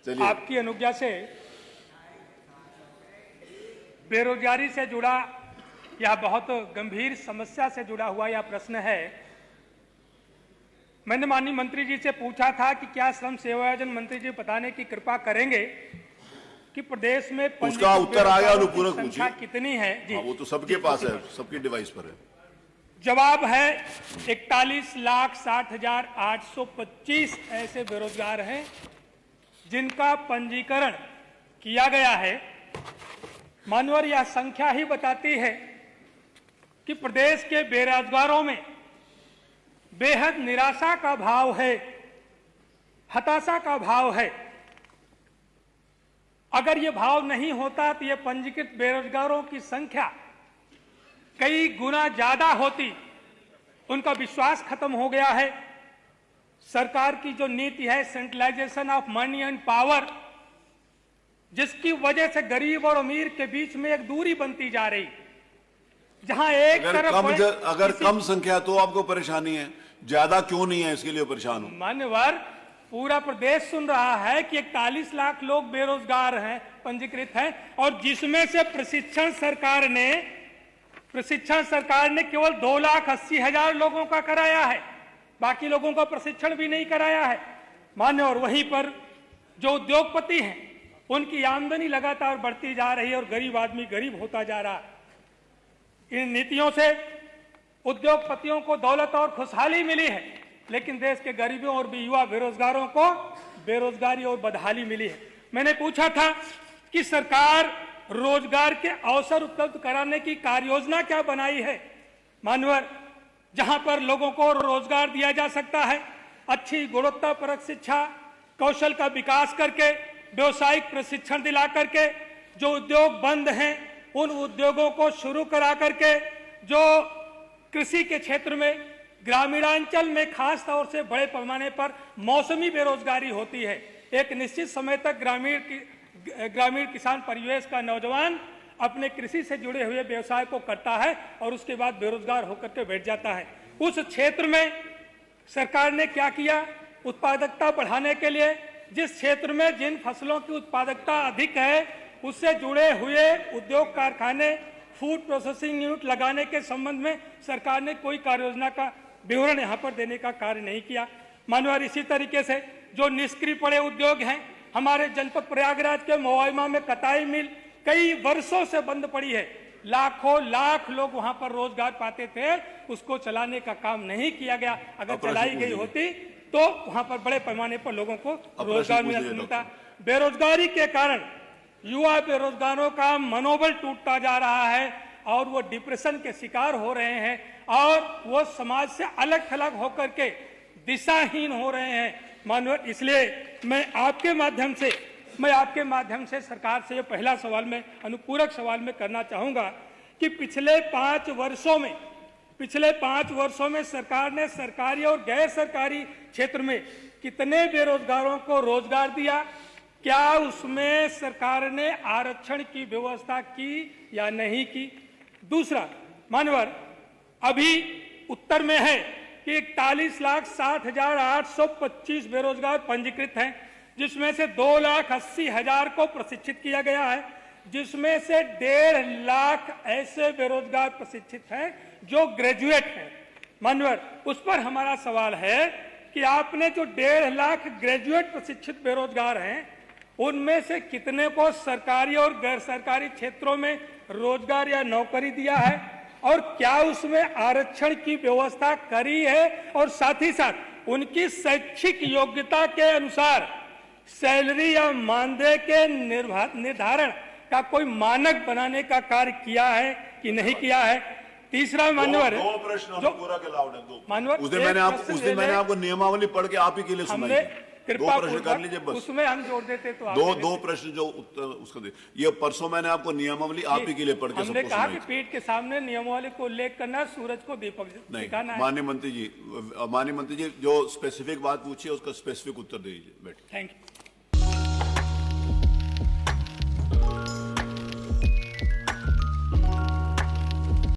आपकी अनुज्ञा से बेरोजगारी से जुड़ा यह बहुत गंभीर समस्या से जुड़ा हुआ यह प्रश्न है। मैंने माननीय मंत्री जी से पूछा था कि क्या श्रम सेवायोजन मंत्री जी बताने की कृपा करेंगे कि प्रदेश में उसका उत्तर आया, अनुपूरक संख्या पूछिए। कितनी है जी? वो तो सबके पास है, सबकी डिवाइस पर है। जवाब है 41,60,825 ऐसे बेरोजगार हैं जिनका पंजीकरण किया गया है। मानवर यह संख्या ही बताती है कि प्रदेश के बेरोजगारों में बेहद निराशा का भाव है, हताशा का भाव है। अगर ये भाव नहीं होता तो ये पंजीकृत बेरोजगारों की संख्या कई गुना ज्यादा होती। उनका विश्वास खत्म हो गया है। सरकार की जो नीति है centralization of money and power, जिसकी वजह से गरीब और अमीर के बीच में एक दूरी बनती जा रही। जहां एक तरफ अगर कम संख्या तो आपको परेशानी है, ज्यादा क्यों नहीं है इसके लिए परेशान हो? मान्यवर, पूरा प्रदेश सुन रहा है कि 41 लाख लोग बेरोजगार हैं, पंजीकृत हैं, और जिसमें से प्रशिक्षण सरकार ने केवल 2,80,000 लोगों का कराया है। बाकी लोगों का प्रशिक्षण भी नहीं कराया है। मान्य, और वहीं पर जो उद्योगपति हैं उनकी आमदनी लगातार बढ़ती जा रही है और गरीब आदमी गरीब होता जा रहा है। इन नीतियों से उद्योगपतियों को दौलत और खुशहाली मिली है, लेकिन देश के गरीबों और युवा बेरोजगारों को बेरोजगारी और बदहाली मिली है। मैंने पूछा था कि सरकार रोजगार के अवसर उपलब्ध कराने की कार्ययोजना क्या बनाई है। मानवर, जहां पर लोगों को रोजगार दिया जा सकता है, अच्छी गुणवत्तापरक शिक्षा, कौशल का विकास करके, व्यवसायिक प्रशिक्षण दिला करके, जो उद्योग बंद हैं उन उद्योगों को शुरू करा करके, जो कृषि के क्षेत्र में ग्रामीणांचल में खास तौर से बड़े पैमाने पर मौसमी बेरोजगारी होती है। एक निश्चित समय तक ग्रामीण किसान परिवेश का नौजवान अपने कृषि से जुड़े हुए व्यवसाय को करता है और उसके बाद बेरोजगार होकर के बैठ जाता है। उस क्षेत्र में सरकार ने क्या किया? उत्पादकता बढ़ाने के लिए जिस क्षेत्र में जिन फसलों की उत्पादकता अधिक है उससे जुड़े हुए उद्योग कारखाने, फूड प्रोसेसिंग यूनिट लगाने के संबंध में सरकार ने कोई कार्ययोजना का विवरण यहाँ पर देने का कार्य नहीं किया। मानवर, इसी तरीके से जो निष्क्रिय पड़े उद्योग हैं, हमारे जनपद प्रयागराज के मोवाइमा में कताई मिल कई वर्षों से बंद पड़ी है। लाखों लाख लोग वहां पर रोजगार पाते थे, उसको चलाने का काम नहीं किया गया। अगर चलाई गई होती तो वहां पर बड़े पैमाने पर लोगों को रोजगार मिलता। बेरोजगारी के कारण युवा बेरोजगारों का मनोबल टूटता जा रहा है और वो डिप्रेशन के शिकार हो रहे हैं और वो समाज से अलग थलग होकर के दिशाहीन हो रहे हैं। मानव, इसलिए मैं आपके माध्यम से सरकार से ये पहला सवाल में अनुपूरक सवाल में करना चाहूंगा कि पिछले 5 वर्षों में सरकार ने सरकारी और गैर सरकारी क्षेत्र में कितने बेरोजगारों को रोजगार दिया? क्या उसमें सरकार ने आरक्षण की व्यवस्था की या नहीं की? दूसरा, मानवर, अभी उत्तर में है कि 41,60,825 बेरोजगार पंजीकृत हैं, जिसमें से 2,80,000 को प्रशिक्षित किया गया है, जिसमें से 1.5 लाख ऐसे बेरोजगार प्रशिक्षित हैं जो ग्रेजुएट हैं। मानवर, उस पर हमारा सवाल है कि आपने जो 1.5 लाख ग्रेजुएट प्रशिक्षित बेरोजगार हैं उनमें से कितने को सरकारी और गैर सरकारी क्षेत्रों में रोजगार या नौकरी दिया है और क्या उसमें आरक्षण की व्यवस्था करी है, और साथ ही साथ उनकी शैक्षिक योग्यता के अनुसार सैलरी या मानदेय के निर्धारण का कोई मानक बनाने का कार्य किया है कि नहीं किया है? तीसरा, मानवर, दो प्रश्न जो पूरा के लाउड है, दो मानवर, उस दिन मैंने आपको नियमावली पढ़ के आप ही के लिए सुनाई। दो प्रश्न कर लीजिए बस, उसमें हम जोड़ देते तो दो प्रश्न जो उत्तर उसका दे। ये परसों मैंने आपको नियमावली आप ही के लिए पढ़ के हमने कहा कि पीठ के सामने नियमावली को उल्लेख करना, सूरज को दीपक दिखाना है। माननीय मंत्री जी जो स्पेसिफिक बात पूछी है उसका स्पेसिफिक उत्तर दीजिए। बैठ। Thank you.